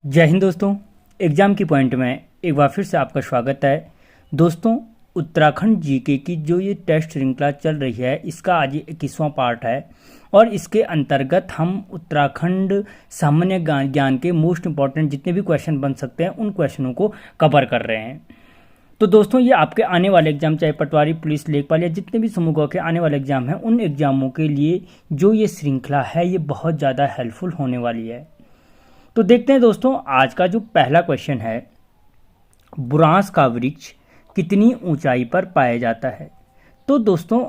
जय हिंद दोस्तों। एग्ज़ाम की पॉइंट में एक बार फिर से आपका स्वागत है। दोस्तों, उत्तराखंड जीके की जो ये टेस्ट श्रृंखला चल रही है इसका आज 21वां पार्ट है और इसके अंतर्गत हम उत्तराखंड सामान्य ज्ञान के मोस्ट इंपॉर्टेंट जितने भी क्वेश्चन बन सकते हैं उन क्वेश्चनों को कवर कर रहे हैं। तो दोस्तों, ये आपके आने वाले एग्जाम चाहे पटवारी, पुलिस, लेखपाल या जितने भी समूह के आने वाले एग्जाम हैं उन एग्जामों के लिए जो ये श्रृंखला है ये बहुत ज़्यादा हेल्पफुल होने वाली है। तो देखते हैं दोस्तों, आज का जो पहला क्वेश्चन है, बुरांस का वृक्ष कितनी ऊंचाई पर पाया जाता है। तो दोस्तों,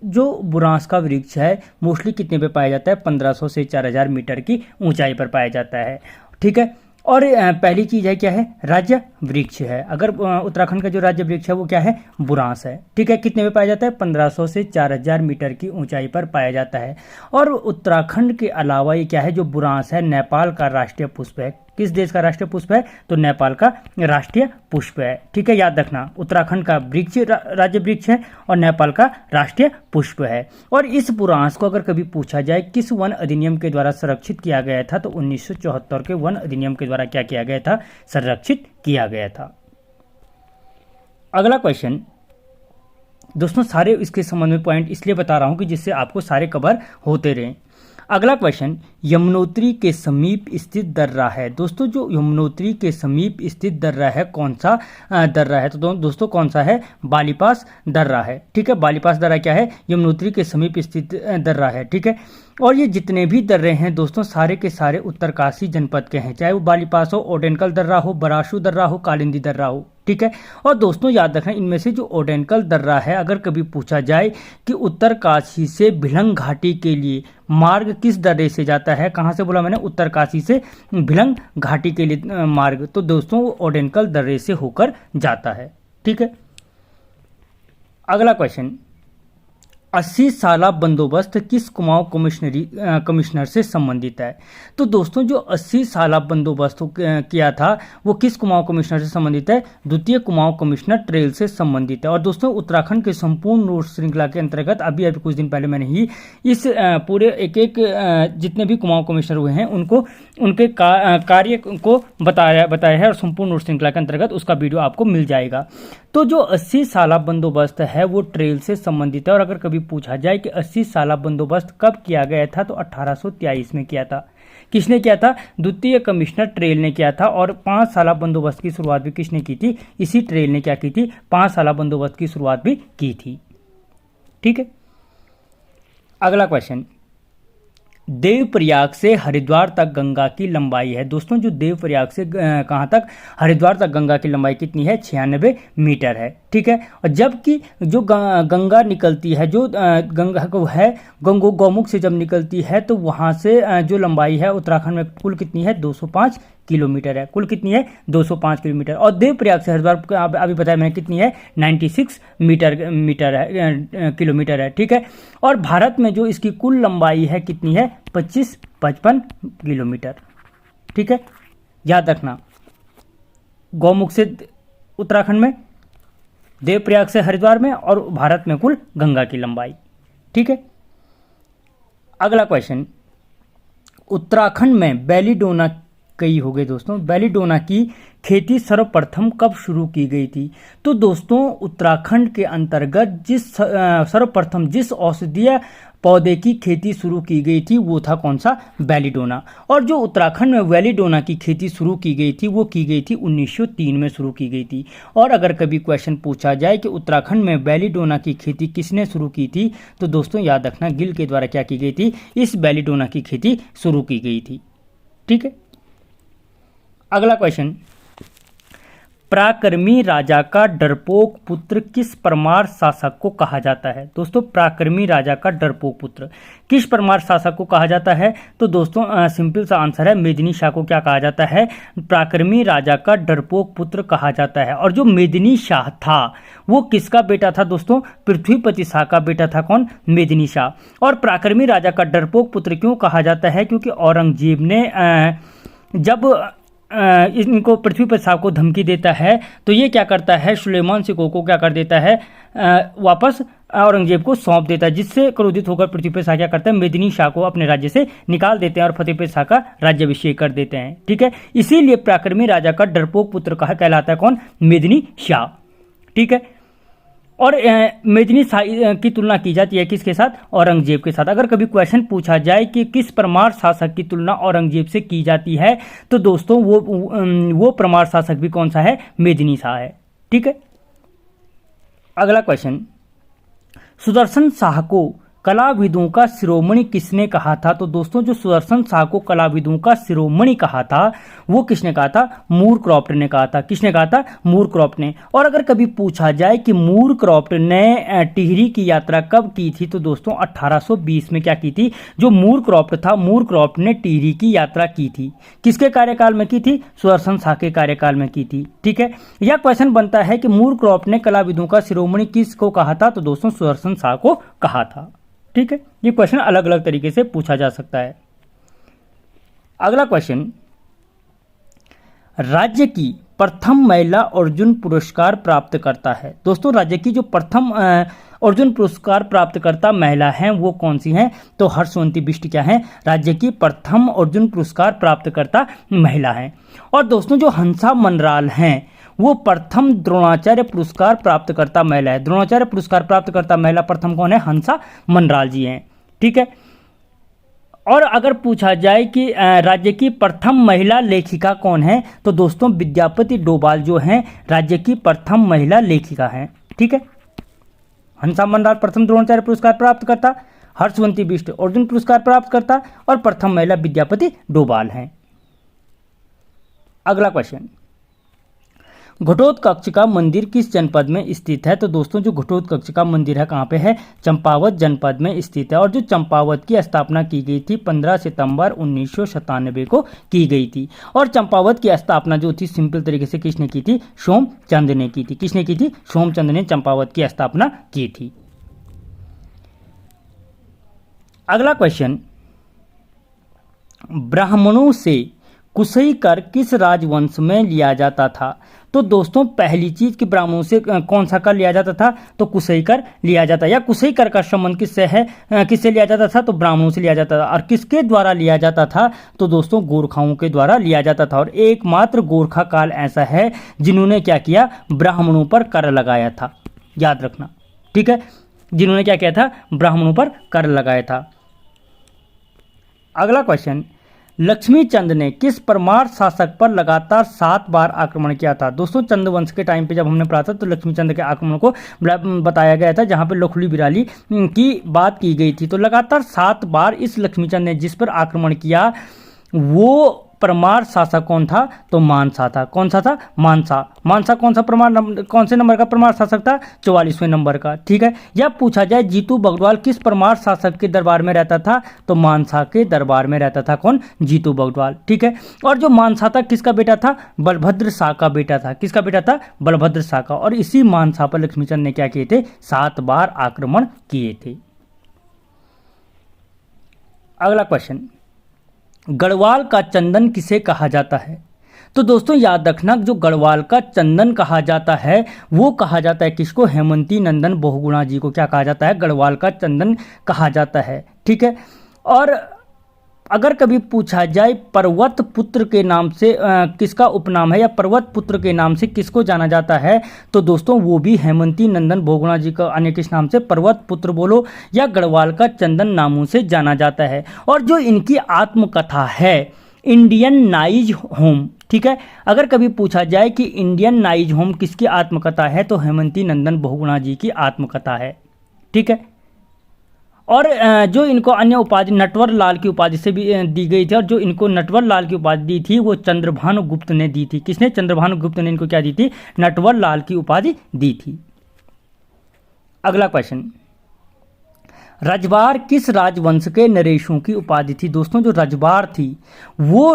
जो बुरांस का वृक्ष है मोस्टली कितने पे पाया जाता है, 1500 से 4000 मीटर की ऊंचाई पर पाया जाता है। ठीक है। और पहली चीज़ है क्या है, राज्य वृक्ष है। अगर उत्तराखंड का जो राज्य वृक्ष है वो क्या है, बुरांस है। ठीक है। कितने पे पाया जाता है, 1500 से 4000 मीटर की ऊंचाई पर पाया जाता है। और उत्तराखंड के अलावा ये क्या है, जो बुरांस है नेपाल का राष्ट्रीय पुष्प है। किस देश का राष्ट्रीय पुष्प है, तो नेपाल का राष्ट्रीय पुष्प है। ठीक है, याद रखना, उत्तराखंड का वृक्ष राज्य वृक्ष है और नेपाल का राष्ट्रीय पुष्प है। और इस बुरांस को अगर कभी पूछा जाए किस वन अधिनियम के द्वारा संरक्षित किया गया था, तो 1974 के वन अधिनियम के द्वारा क्या किया गया था, संरक्षित किया गया था। अगला क्वेश्चन दोस्तों, सारे इसके संबंध में पॉइंट इसलिए बता रहा हूं कि जिससे आपको सारे कवर होते रहें। अगला क्वेश्चन, यमुनोत्री के समीप स्थित दर्रा है। दोस्तों, जो यमुनोत्री के समीप स्थित दर्रा है कौन सा दर्रा है, तो दोस्तों कौन सा है, बालीपास दर्रा है। ठीक है, बालीपास दर्रा क्या है, यमुनोत्री के समीप स्थित दर्रा है। ठीक है। और ये जितने भी दर्रे हैं दोस्तों सारे के सारे उत्तरकाशी जनपद के हैं, चाहे वो बालीपास हो, ओडेनकल दर्रा हो, बराशु दर्रा हो, कालिंदी दर्रा हो। ठीक है। और दोस्तों याद रखना, इनमें से जो ओडेनकल दर्रा है अगर कभी पूछा जाए कि उत्तरकाशी से भिलंग घाटी के लिए मार्ग किस दर्रे से जाता है, कहाँ से बोला मैंने, उत्तरकाशी से भिलंग घाटी के लिए मार्ग, तो दोस्तों वो ओडेनकल दर्रे से होकर जाता है। ठीक है। अगला क्वेश्चन, 80 साला बंदोबस्त किस कुमाऊं कमिश्नर से संबंधित है। तो दोस्तों, जो 80 साला बंदोबस्त किया था वो किस कुमाऊं कमिश्नर से संबंधित है, द्वितीय कुमाऊं कमिश्नर ट्रेल से संबंधित है। और दोस्तों, उत्तराखंड के संपूर्ण नोट श्रृंखला के अंतर्गत अभी कुछ दिन पहले मैंने ही इस पूरे एक जितने भी कुमाऊं कमिश्नर हुए हैं उनको उनके कार्य को बताया है और संपूर्ण नोट श्रृंखला के अंतर्गत उसका वीडियो आपको मिल जाएगा। तो जो 80 साला बंदोबस्त है वो ट्रेल से संबंधित है। और अगर कभी पूछा जाए कि 80 साला बंदोबस्त कब किया गया था, तो 1823 में किया था। किसने किया था, द्वितीय कमिश्नर ट्रेल ने किया था। और 5 साला बंदोबस्त की शुरुआत भी किसने की थी, इसी ट्रेल ने क्या की थी, 5 साला बंदोबस्त की शुरुआत भी की थी। ठीक है। अगला क्वेश्चन, देवप्रयाग से हरिद्वार तक गंगा की लंबाई है। दोस्तों, जो देवप्रयाग से कहाँ तक, हरिद्वार तक गंगा की लंबाई कितनी है, 96 मीटर है। ठीक है। और जबकि जो गंगा निकलती है, जो गंगा को है गौमुख से जब निकलती है तो वहाँ से जो लंबाई है उत्तराखंड में कुल कितनी है, 205 किलोमीटर है। कुल कितनी है, 205 किलोमीटर। और देवप्रयाग से हरिद्वार अभी बताया मैंने कितनी है, 96 किलोमीटर है। ठीक है। और भारत में जो इसकी कुल लंबाई है कितनी है, 55 किलोमीटर। ठीक है, याद रखना, गौमुख से उत्तराखंड में, देवप्रयाग से हरिद्वार में, और भारत में कुल गंगा की लंबाई। ठीक है। अगला क्वेश्चन, उत्तराखंड में बेलीडोना कई हो गए। दोस्तों, बेलीडोना की खेती सर्वप्रथम कब शुरू की गई थी। तो दोस्तों, उत्तराखंड के अंतर्गत सर्वप्रथम जिस औषधीय पौधे की खेती शुरू की गई थी वो था कौन सा, बेलीडोना। और जो उत्तराखंड में बेलीडोना की खेती शुरू की गई थी वो की गई थी 1903 में शुरू की गई थी। और अगर कभी क्वेश्चन पूछा जाए कि उत्तराखंड में बेलीडोना की खेती किसने शुरू की थी, तो दोस्तों याद रखना, गिल के द्वारा क्या की गई थी, इस बेलीडोना की खेती शुरू की गई थी। ठीक है। अगला क्वेश्चन, पराक्रमी राजा का डरपोक पुत्र किस परमार शासक को कहा जाता है। दोस्तों, पराक्रमी राजा का डरपोक पुत्र किस परमार शासक को कहा जाता है, तो दोस्तों सिंपल सा आंसर है, मेदिनी शाह को क्या कहा जाता है, पराक्रमी राजा का डरपोक पुत्र कहा जाता है। और जो मेदिनी शाह था वो किसका बेटा था, दोस्तों पृथ्वीपति शाह का बेटा था। कौन, मेदिनी शाह। और पराक्रमी राजा का डरपोक पुत्र क्यों कहा जाता है, क्योंकि औरंगजेब ने जब इनको पृथ्वीपति शाह को धमकी देता है तो ये क्या करता है, सुलेमान सिकोह को क्या कर देता है, वापस औरंगजेब को सौंप देता है, जिससे क्रोधित होकर पृथ्वीपाल शाह क्या करते हैं, मेदिनी शाह को अपने राज्य से निकाल देते हैं और फतेहपुर शाह का राज्याभिषेक कर देते हैं। ठीक है, इसीलिए पराक्रमी राजा का डरपोक पुत्र कहा कहलाता है कौन, मेदिनी शाह। ठीक है, और मेदिनी शाह की तुलना की जाती है किसके साथ, औरंगजेब के साथ। अगर कभी क्वेश्चन पूछा जाए कि किस परमार शासक की तुलना औरंगजेब से की जाती है, तो दोस्तों वो परमार शासक भी कौन सा है, मेदिनी शाह है। ठीक है, अगला क्वेश्चन, सुदर्शन शाह को कलाविदों का शिरोमणि किसने कहा था? तो दोस्तों जो सुदर्शन शाह को कलाविदों का शिरोमणि कहा था वो किसने कहा था, मूरक्रॉफ्ट ने कहा था। किसने कहा था, मूरक्रॉफ्ट ने। और अगर कभी पूछा जाए कि मूरक्रॉफ्ट ने टिहरी की यात्रा कब की थी, तो दोस्तों 1820 में क्या की थी, जो मूरक्रॉफ्ट था, मूरक्रॉफ्ट ने टिहरी की यात्रा की थी। किसके कार्यकाल में की थी, सुदर्शन शाह के कार्यकाल में की थी। ठीक है, यह क्वेश्चन बनता है कि मूरक्रॉफ्ट ने कलाविदों का शिरोमणि किसको कहा था, तो दोस्तों सुदर्शन शाह को कहा था। ठीक है, ये क्वेश्चन अलग अलग तरीके से पूछा जा सकता है। अगला क्वेश्चन, राज्य की प्रथम महिला अर्जुन पुरस्कार प्राप्त करता है। दोस्तों राज्य की जो प्रथम अर्जुन पुरस्कार प्राप्त करता महिला हैं वो कौन सी हैं, तो हर्षवंती बिष्ट क्या है, राज्य की प्रथम अर्जुन पुरस्कार प्राप्त करता महिला हैं। और दोस्तों जो हंसा मनराल हैं वो प्रथम द्रोणाचार्य पुरस्कार प्राप्त करता महिला है। द्रोणाचार्य पुरस्कार प्राप्त करता महिला प्रथम कौन है, हंसा मनराल जी हैं। ठीक है, और अगर पूछा जाए कि राज्य की प्रथम महिला लेखिका कौन है, तो दोस्तों विद्यापति डोभाल जो हैं राज्य की प्रथम महिला लेखिका हैं। ठीक है, हंसा मनराल प्रथम द्रोणाचार्य पुरस्कार प्राप्त करता, हर्षवंती बिष्ट अर्जुन पुरस्कार प्राप्त करता और प्रथम महिला विद्यापति डोभाल हैं। अगला क्वेश्चन, घटोत्कच मंदिर किस जनपद में स्थित है? तो दोस्तों जो घटोत्कच का मंदिर है कहाँ पे है, चंपावत जनपद में स्थित है। और जो चंपावत की स्थापना की गई थी 15 सितंबर 1997 को की गई थी। और चंपावत की स्थापना जो थी सिंपल तरीके से किसने की थी, सोमचंद ने की थी। किसने की थी, सोमचंद ने चंपावत की स्थापना की थी। अगला क्वेश्चन, ब्राह्मणों से कुशई कर किस राजवंश में लिया जाता था? तो दोस्तों पहली चीज कि ब्राह्मणों से कौन सा कर लिया जाता था, तो कुशई कर लिया जाता, या कुशई कर का संबंध किससे है, किससे लिया जाता था, तो ब्राह्मणों से लिया जाता था। और किसके द्वारा लिया जाता था, तो दोस्तों गोरखाओं के द्वारा लिया जाता था। और एकमात्र गोरखा काल ऐसा है जिन्होंने क्या किया, ब्राह्मणों पर कर लगाया था, याद रखना। ठीक है, जिन्होंने क्या किया था, ब्राह्मणों पर कर लगाया था। अगला क्वेश्चन, लक्ष्मीचंद ने किस परमार शासक पर लगातार 7 बार आक्रमण किया था? दोस्तों चंद्रवंश के टाइम पे जब हमने पढ़ा था तो लक्ष्मीचंद के आक्रमण को बताया गया था, जहां पे लोखली बिराली की बात की गई थी। तो लगातार 7 बार इस लक्ष्मीचंद ने जिस पर आक्रमण किया वो परमार शासक कौन था, तो मानसा था। कौन सा था, मानसा। मानसा कौन सा कौन से नंबर का परमार शासक था, 44वें नंबर का। ठीक है, या पूछा जाए जीतू बगड़वाल किस परमार शासक के दरबार में रहता था, तो मानसा के दरबार में रहता था। कौन, जीतू बगड़वाल। ठीक है, और जो मानसा था किसका बेटा था, बलभद्र शाह का बेटा था। किसका बेटा था, बलभद्र शाह का। और इसी मानसा पर लक्ष्मीचंद ने क्या किए थे, 7 बार आक्रमण किए थे। अगला क्वेश्चन, गढ़वाल का चंदन किसे कहा जाता है? तो दोस्तों याद रखना, जो गढ़वाल का चंदन कहा जाता है वो कहा जाता है किसको, हेमंती नंदन बहुगुणा जी को क्या कहा जाता है, गढ़वाल का चंदन कहा जाता है। ठीक है, और अगर कभी पूछा जाए पर्वत पुत्र के नाम से किसका उपनाम है, या पर्वत पुत्र के नाम से किसको जाना जाता है, तो दोस्तों वो भी हेमंती नंदन बहुगुणा जी का अन्य किस नाम से, पर्वत पुत्र बोलो या गढ़वाल का चंदन नामों से जाना जाता है। और जो इनकी आत्मकथा है इंडियन नाइज होम। ठीक है, अगर कभी पूछा जाए कि इंडियन नाइज होम किसकी आत्मकथा है, तो हेमंती नंदन बहुगुणा जी की आत्मकथा है। ठीक है, और जो इनको अन्य उपाधि नटवर लाल की उपाधि से भी दी गई थी, और जो इनको नटवर लाल की उपाधि दी थी वो चंद्रभानु गुप्त ने दी थी। किसने, चंद्रभानु गुप्त ने इनको क्या दी थी, नटवर लाल की उपाधि दी थी। अगला क्वेश्चन, रजवार किस राजवंश के नरेशों की उपाधि थी? दोस्तों जो रजवार थी वो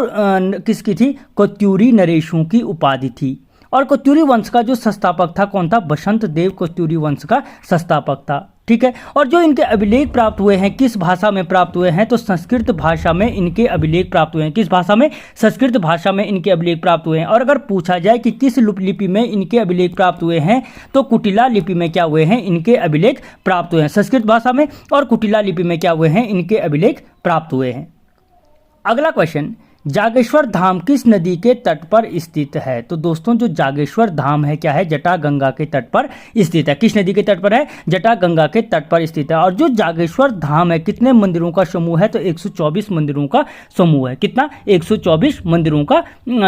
किसकी थी, कोत्यूरी नरेशों की उपाधि थी। और कोत्यूरी वंश का जो संस्थापक था कौन था, बसंत देव कोत्यूरी वंश का संस्थापक था। ठीक है। और जो इनके अभिलेख प्राप्त हुए हैं किस भाषा में प्राप्त हुए हैं, तो संस्कृत भाषा में इनके अभिलेख प्राप्त हुए हैं। किस भाषा में? संस्कृत भाषा में इनके अभिलेख प्राप्त हुए हैं। और अगर पूछा जाए कि किस लिपि में इनके अभिलेख प्राप्त हुए हैं, तो कुटिला लिपि में क्या हुए हैं, इनके अभिलेख प्राप्त हुए हैं। संस्कृत भाषा में और कुटिला लिपि में क्या हुए हैं, इनके अभिलेख प्राप्त हुए हैं। अगला क्वेश्चन, जागेश्वर धाम किस नदी के तट पर स्थित है? तो दोस्तों जो जागेश्वर धाम है क्या है, जटागंगा के तट पर स्थित है। किस नदी के तट पर है? जटागंगा के तट पर स्थित है। और जो जागेश्वर धाम है कितने मंदिरों का समूह है, तो 124 मंदिरों का समूह है। कितना? 124 मंदिरों का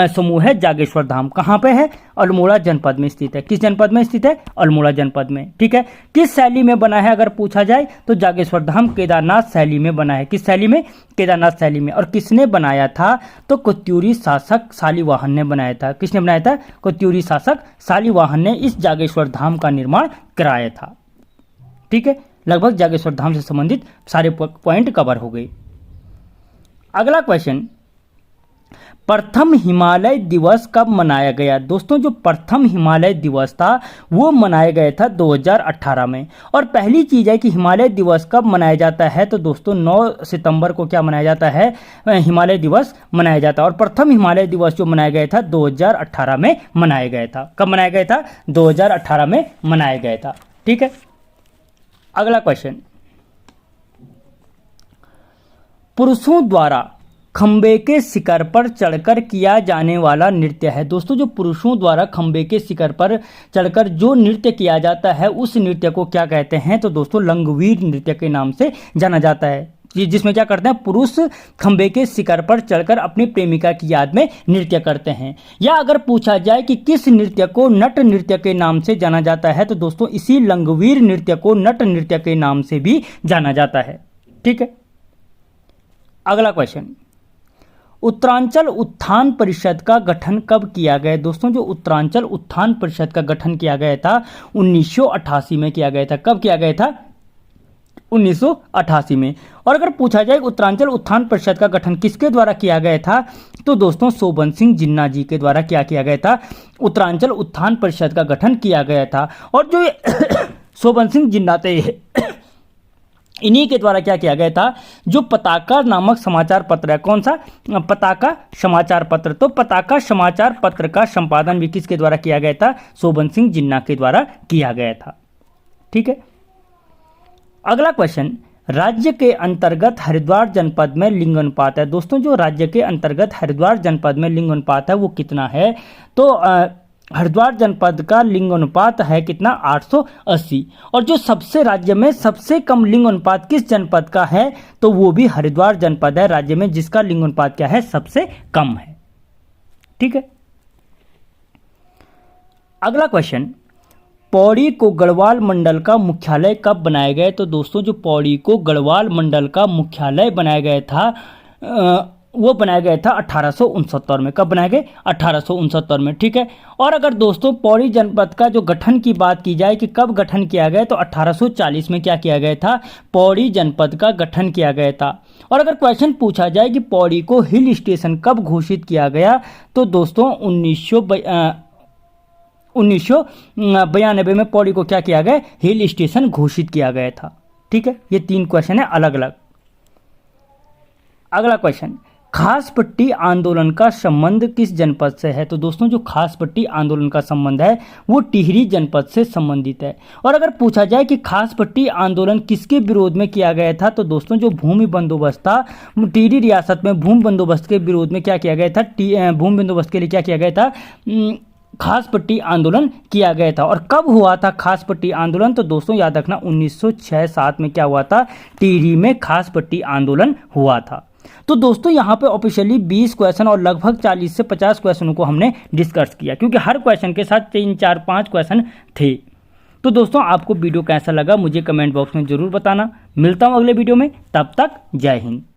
समूह है जागेश्वर धाम। कहाँ पे है? अल्मोड़ा जनपद में स्थित है। किस जनपद में स्थित है? अल्मोड़ा जनपद में। ठीक है। किस शैली में बना है अगर पूछा जाए, तो जागेश्वर धाम केदारनाथ शैली में बना है। किस शैली में? केदारनाथ शैली में। और किसने बनाया था, तो कोत्यूरी शासक शालिवाहन ने बनाया था। किसने बनाया था? कोत्यूरी शासक शालिवाहन ने इस जागेश्वर धाम का निर्माण कराया था। ठीक है। लगभग जागेश्वर धाम से संबंधित सारे पॉइंट कवर हो गए। अगला क्वेश्चन, प्रथम हिमालय दिवस कब मनाया गया? दोस्तों जो प्रथम हिमालय दिवस था वो मनाया गया था 2018 में। और पहली चीज़ है कि हिमालय दिवस कब मनाया जाता है, तो दोस्तों 9 सितंबर को क्या मनाया जाता है, हिमालय दिवस मनाया जाता है। और प्रथम हिमालय दिवस जो मनाया गया था 2018 में मनाया गया था। कब मनाया गया था? 2018 में मनाया गया था। ठीक है। अगला क्वेश्चन, पुरुषों द्वारा खंबे के शिखर पर चढ़कर किया जाने वाला नृत्य है। दोस्तों जो पुरुषों द्वारा खंबे के शिखर पर चढ़कर जो नृत्य किया जाता है उस नृत्य को क्या कहते हैं, तो दोस्तों लंगवीर नृत्य के नाम से जाना जाता है। जिसमें क्या करते हैं, पुरुष खंबे के शिखर पर चढ़कर अपनी प्रेमिका की याद में नृत्य करते हैं। या अगर पूछा जाए कि किस नृत्य को नट नृत्य के नाम से जाना जाता है, तो दोस्तों इसी लंगवीर नृत्य को नट नृत्य के नाम से भी जाना जाता है। ठीक है। अगला क्वेश्चन, उत्तरांचल उत्थान परिषद का गठन कब किया गया? दोस्तों जो उत्तरांचल उत्थान परिषद का गठन किया गया था 1988 में किया गया था। कब किया गया था? 1988 में। और अगर पूछा जाए उत्तरांचल उत्थान परिषद का गठन किसके द्वारा किया गया था, तो दोस्तों शोभन सिंह जिन्ना जी के द्वारा क्या किया गया था, उत्तरांचल उत्थान परिषद का गठन किया गया था। और जो शोभन सिंह जिन्ना थे इन्हीं के द्वारा क्या किया गया था, जो पताका नामक समाचार पत्र है। कौन सा? पताका समाचार पत्र। तो पताका समाचार पत्र का संपादन भी किसके द्वारा किया गया था? शोभन सिंह जिन्ना के द्वारा किया गया था। ठीक है। अगला क्वेश्चन, राज्य के अंतर्गत हरिद्वार जनपद में लिंग अनुपात है। दोस्तों जो राज्य के अंतर्गत हरिद्वार जनपद में लिंग अनुपात है वो कितना है, तो हरिद्वार जनपद का लिंग अनुपात है कितना? 880। और जो सबसे राज्य में सबसे कम लिंग अनुपात किस जनपद का है, तो वो भी हरिद्वार जनपद है राज्य में जिसका लिंग अनुपात क्या है? सबसे कम है। ठीक है। अगला क्वेश्चन, पौड़ी को गढ़वाल मंडल का मुख्यालय कब बनाया गया? तो दोस्तों जो पौड़ी को गढ़वाल मंडल का मुख्यालय बनाया गया था वो बनाया गया था 1869 में। कब बनाया गया? 1869 में। ठीक है। और अगर दोस्तों पौड़ी जनपद का जो गठन की बात की जाए कि कब गठन किया गया, तो 1840 में क्या किया गया था? पौड़ी जनपद का गठन किया गया था। और अगर क्वेश्चन पूछा जाए कि पौड़ी को हिल स्टेशन कब घोषित किया गया, तो दोस्तों 1992 में पौड़ी को क्या किया गया? हिल स्टेशन घोषित किया गया था। ठीक है। ये 3 क्वेश्चन है अलग अलग। अगला क्वेश्चन, खास पट्टी आंदोलन का संबंध किस जनपद से है? तो दोस्तों जो खास पट्टी आंदोलन का संबंध है वो टिहरी जनपद से संबंधित है। और अगर पूछा जाए कि खास पट्टी आंदोलन किसके विरोध में किया गया था, तो दोस्तों जो भूमि बंदोबस्त था, टिहरी रियासत में भूमि बंदोबस्त के विरोध में क्या किया गया था? भूमि बंदोबस्त के लिए क्या किया गया था? खास पट्टी आंदोलन किया गया था। और कब हुआ था खास पट्टी आंदोलन, तो दोस्तों याद रखना 1906-7 में क्या हुआ था? टिहरी में खास पट्टी आंदोलन हुआ था। तो दोस्तों यहाँ पे ऑफिशियली 20 क्वेश्चन और लगभग 40 से 50 क्वेश्चनों को हमने डिस्कस किया, क्योंकि हर क्वेश्चन के साथ 3, 4, 5 क्वेश्चन थे। तो दोस्तों आपको वीडियो कैसा लगा मुझे कमेंट बॉक्स में जरूर बताना। मिलता हूँ अगले वीडियो में, तब तक जय हिंद।